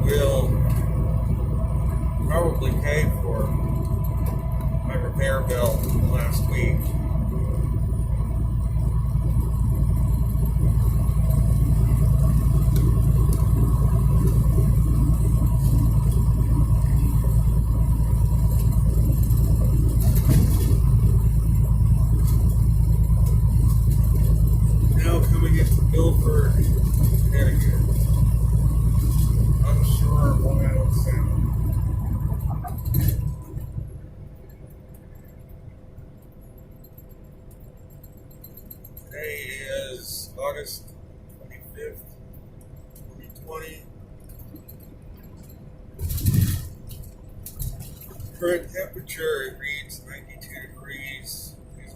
will probably pay for my repair bill last week. Now coming into Guilford, Connecticut. Unsure of Long Island Sound. Today is August 25th, 2020. Current temperature reads 92 degrees. It's a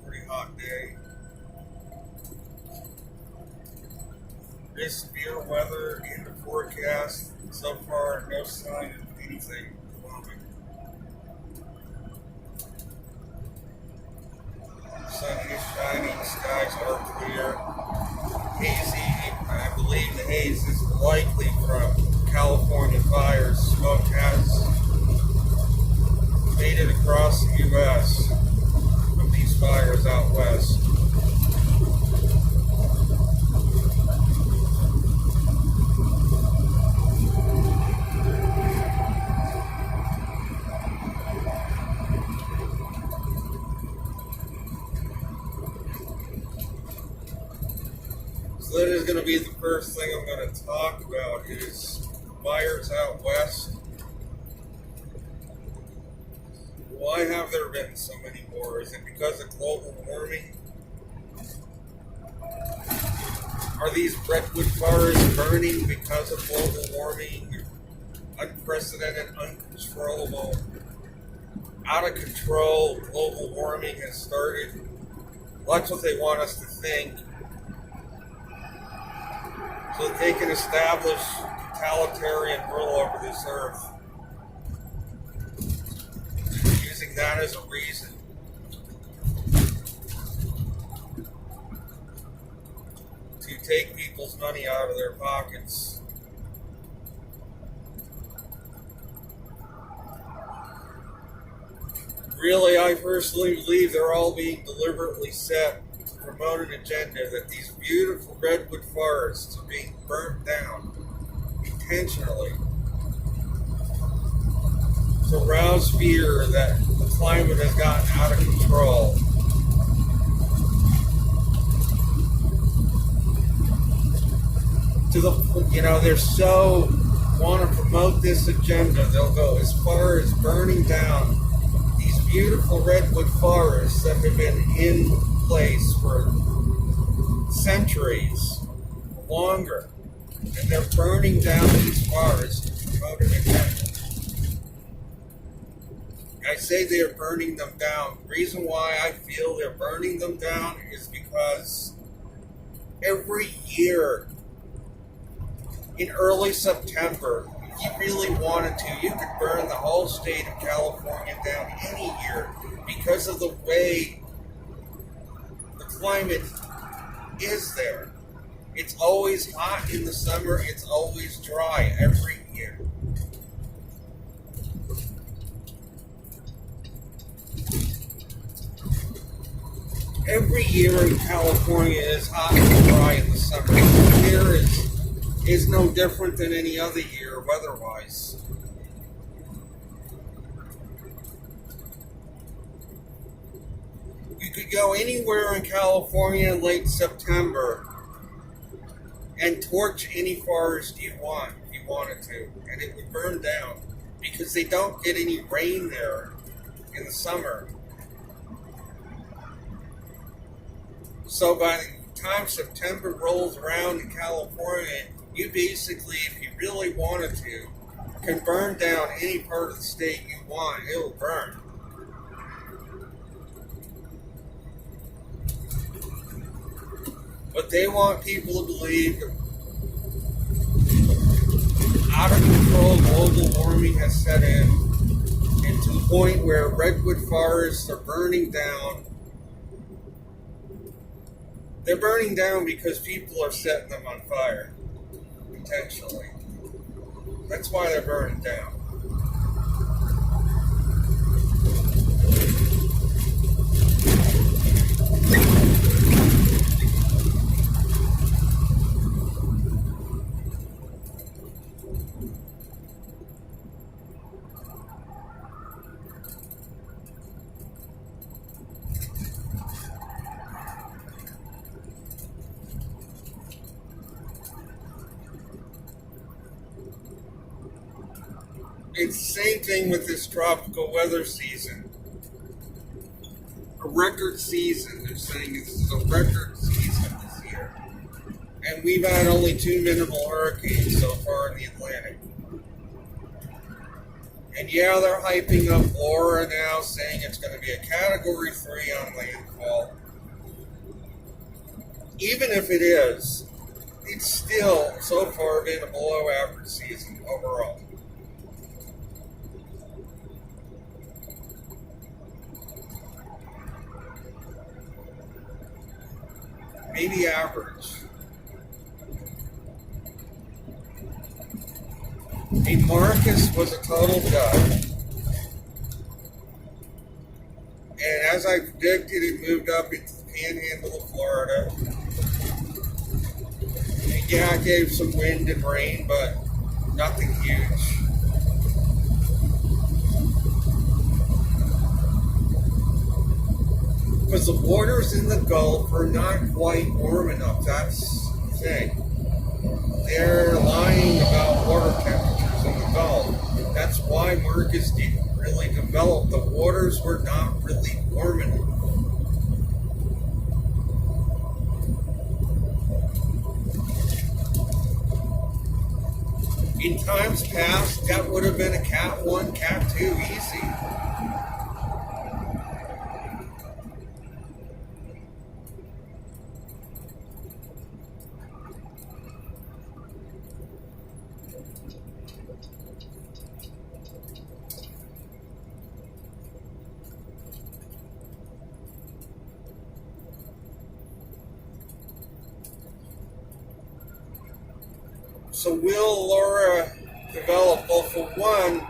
pretty hot day. There's severe weather in the forecast. So far, no sign of anything coming. Sun is shining, skies are clear. Hazy, I believe the haze is likely from California fires. Smoke has made it across the U.S. from these fires out west. So that is going to be the first thing I'm going to talk about is fires out west. Why have there been so many more? Is it because of global warming? Are these redwood forests burning because of global warming? Unprecedented, uncontrollable, out of control global warming has started. Well, that's what they want us to think. So that they can establish totalitarian rule over this earth. Using that as a reason. To take people's money out of their pockets. Really, I personally believe they're all being deliberately set to promote an agenda that these beautiful redwood forests are being burnt down intentionally to arouse fear that the climate has gotten out of control. They're so want to promote this agenda, they'll go as far as burning down these beautiful redwood forests that have been in place for centuries, longer, and they're burning down these forests to promote an agenda. I say they're burning them down. The reason why I feel they're burning them down is because every year in early September, if you really wanted to, you could burn the whole state of California down any year because of the way the climate is there. It's always hot in the summer, it's always dry every year. Every year in California is hot and dry in the summer. The year is no different than any other year weather-wise. You could go anywhere in California in late September and torch any forest you want, if you wanted to, and it would burn down because they don't get any rain there in the summer. So by the time September rolls around in California, you basically, if you really wanted to, can burn down any part of the state you want. It'll burn. But they want people to believe that out of control global warming has set in, and to the point where redwood forests are burning down. They're burning down because people are setting them on fire, intentionally. That's why they're burning down. It's the same thing with this tropical weather season. A record season. They're saying this is a record season this year. And we've had only 2 minimal hurricanes so far in the Atlantic. And yeah, they're hyping up Laura now, saying it's going to be a Category 3 on landfall. Even if it is, it's still so far been a below average season overall. Maybe average. A Marcus was a total dud. And as I predicted, it moved up into the panhandle of Florida. And yeah, it gave some wind and rain, but nothing huge. Because the waters in the Gulf are not quite warm enough. That's the thing. They're lying about water temperatures in the Gulf. That's why Marcus didn't really develop. The waters were not really warm enough. In times past, that would have been a Cat 1, Cat 2 easy. So will Laura develop? Well, for one,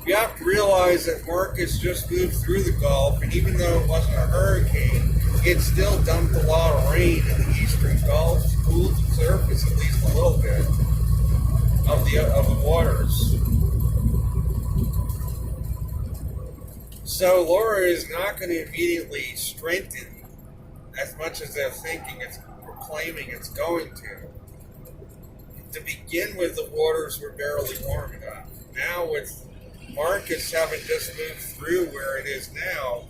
you have to realize that Marcus just moved through the Gulf, and even though it wasn't a hurricane, it still dumped a lot of rain in the eastern Gulf, cooled the surface at least a little bit of the waters. So Laura is not going to immediately strengthen as much as they're thinking it's proclaiming it's going to. To begin with, the waters were barely warm enough. Now, with Marcus having just moved through where it is now,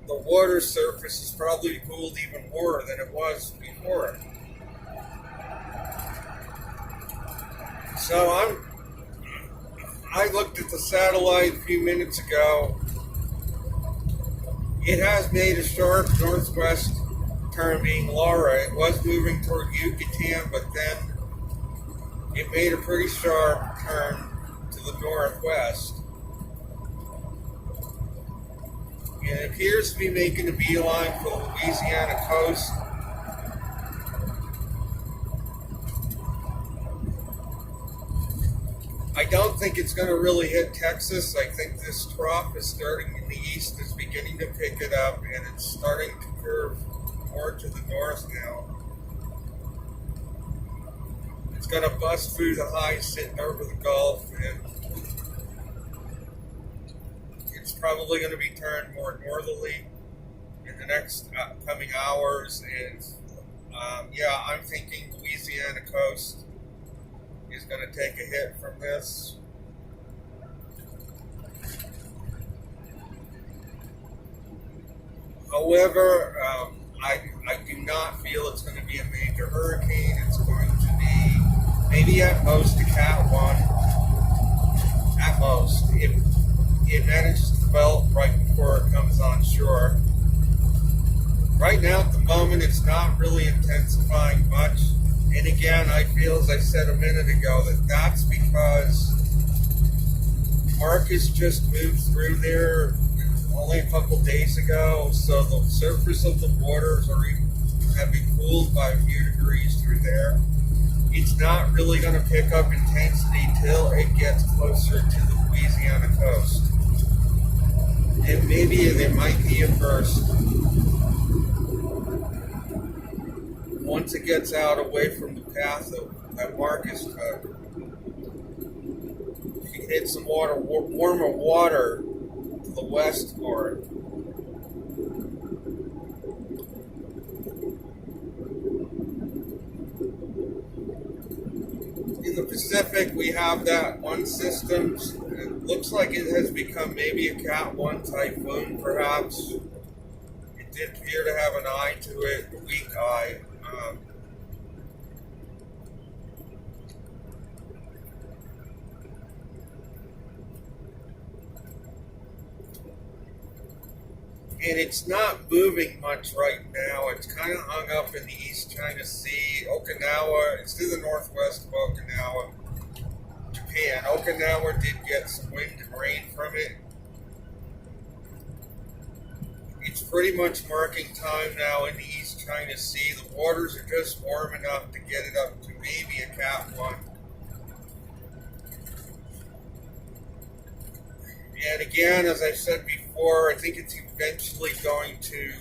the water surface is probably cooled even more than it was before. So I looked at the satellite a few minutes ago. It has made a sharp northwest turn, being Laura. It was moving toward Yucatan, but then it made a pretty sharp turn to the northwest. And it appears to be making a beeline for the Louisiana coast. I don't think it's going to really hit Texas. I think this trough is starting in the east, is beginning to pick it up, and it's starting to curve more to the north now. It's going to bust through the high sitting over the Gulf, and it's probably going to be turned more northerly in the next coming hours. And yeah, I'm thinking Louisiana coast is going to take a hit from this. However, I do not feel it's going to be a major hurricane. It's going to be maybe at most a Cat 1. At most. If it manages to develop right before it comes on shore. Right now, at the moment, it's not really intensifying much. And again, I feel, as I said a minute ago, that that's because Marcus just moved through there only a couple days ago, so the surface of the waters have been cooled by a few degrees through there. It's not really going to pick up intensity till it gets closer to the Louisiana coast. And maybe there might be a burst once it gets out away from the path that Marcus took. You can hit some warmer water to the west for it. In the Pacific, we have that one system. It looks like it has become maybe a Cat 1 typhoon, perhaps. It did appear to have an eye to it, a weak eye. And it's not moving much right now. It's kind of hung up in the East China Sea. Okinawa, it's to the northwest of Okinawa. Japan. Okinawa did get some wind and rain from it. It's pretty much marking time now in the East China Sea. The waters are just warm enough to get it up to maybe a Cat 1. And again, as I said before, I think it's eventually going to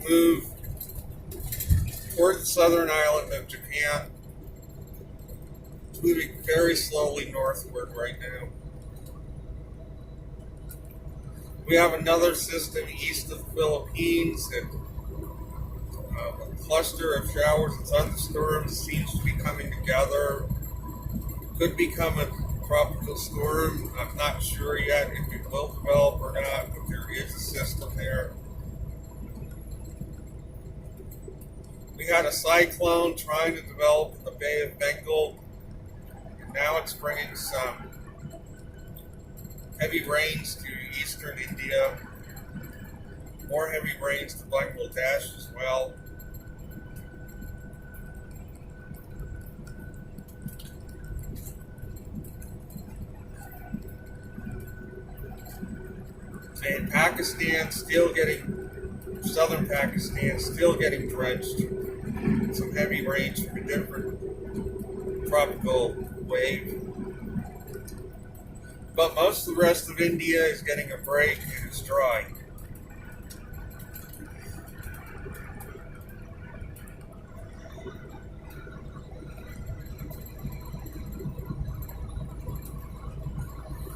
move toward the southern island of Japan. It's moving very slowly northward right now. We have another system east of the Philippines that a cluster of showers and thunderstorms seems to be coming together. Could become a tropical storm. I'm not sure yet if it will develop or not, but there is a system there. We had a cyclone trying to develop in the Bay of Bengal, and now it's bringing some heavy rains to eastern India, more heavy rains to Bangladesh as well. And Pakistan southern Pakistan still getting drenched. Some heavy rains from a different tropical wave. But most of the rest of India is getting a break and it's dry.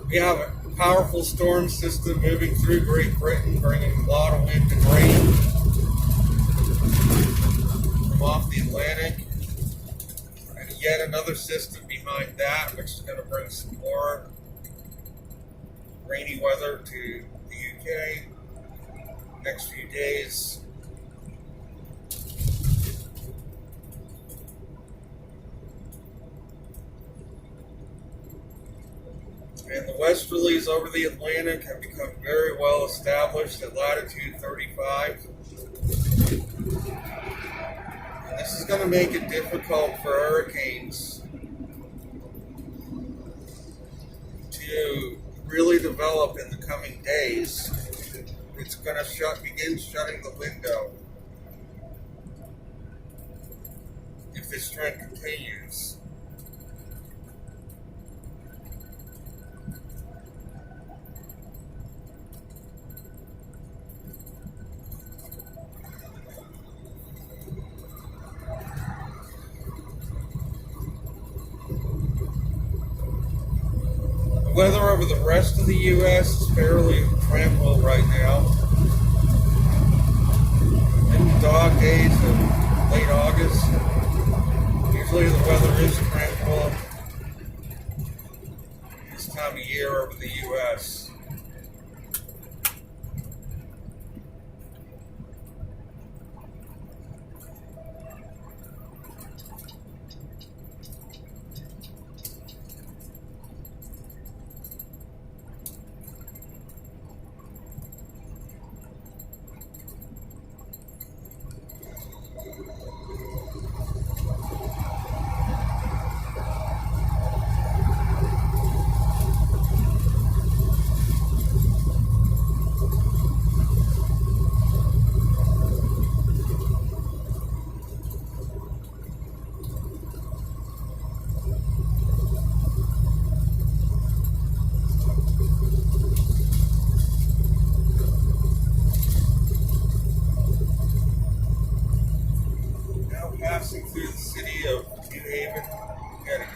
We have a powerful storm system moving through Great Britain, bringing a lot of wind and rain from off the Atlantic. And yet another system behind that, which is going to bring some more rainy weather to the UK next few days. And the westerlies over the Atlantic have become very well established at latitude 35. And this is going to make it difficult for hurricanes to really develop in the coming days. It's going to begin shutting the window if this trend continues. Weather over the rest of the U.S. is fairly tranquil right now. In the dog days of late August, usually the weather is tranquil this time of year over the U.S. passing through the city of New Haven, Connecticut.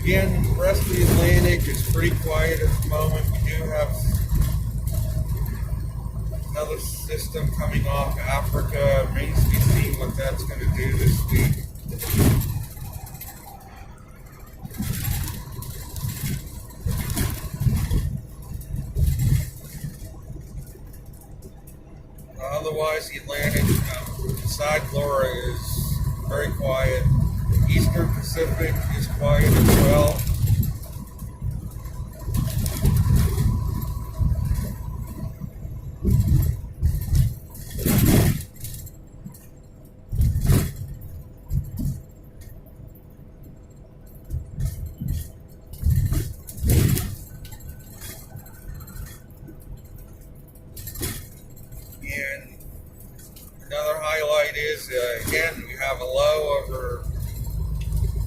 Again, the rest of the Atlantic is pretty quiet at the moment. We do have another system coming off Africa. It remains to be seen what that's going to do this week. Otherwise, the Atlantic, beside Laura, is very quiet. Eastern Pacific is quiet as well. And another highlight is, again, we have a low over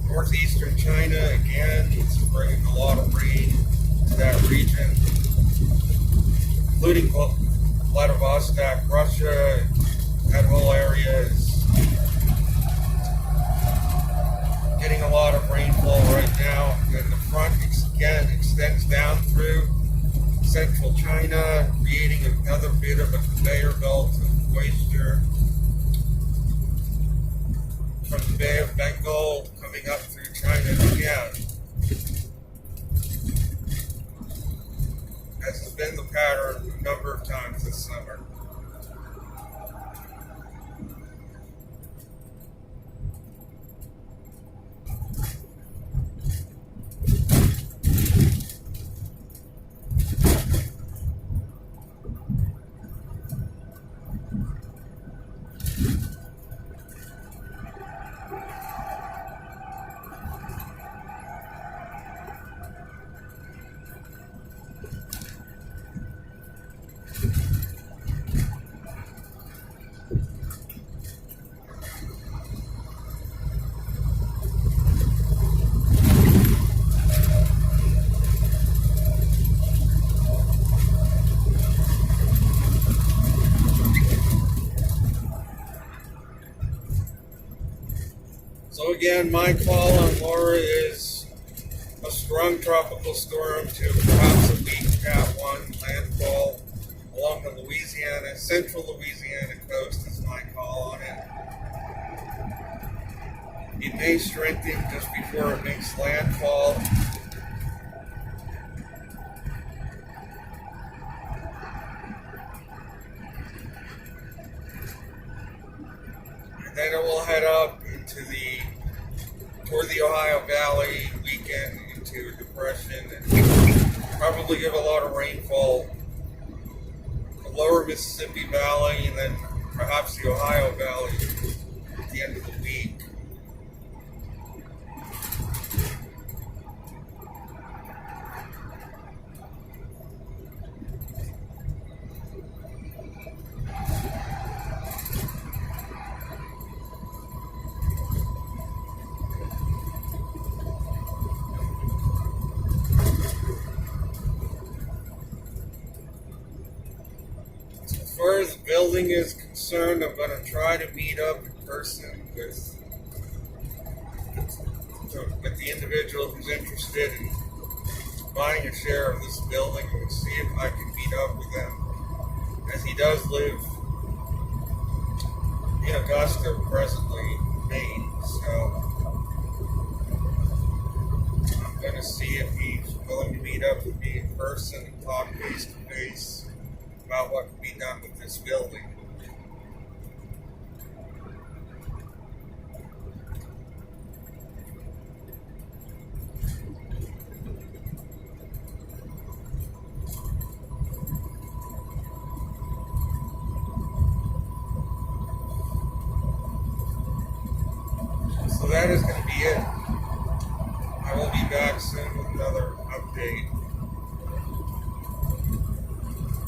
northeastern China. Again, it's bringing a lot of rain to that region, including Vladivostok, Russia. That whole area is getting a lot of rainfall right now. And the front, again, extends down through central China, creating another bit of a conveyor belt of moisture from the Bay of Bengal coming up through China again. As has been the pattern a number of times this summer. So again, my call on Laura is a strong tropical storm to perhaps a weak Cat 1 landfall along the Louisiana, central Louisiana coast is my call on it. It may strengthen just before it makes landfall. And then it will head up toward the Ohio Valley, weekend into a depression, and probably give a lot of rainfall. The lower Mississippi Valley, and then perhaps the Ohio Valley at the end of the week. As far as the building is concerned, I'm going to try to meet up in person with the individual who's interested in buying a share of this building and see if I can meet up with him, as he does live in Augusta presently, Maine. So person and talk face to face about what can be done with this building.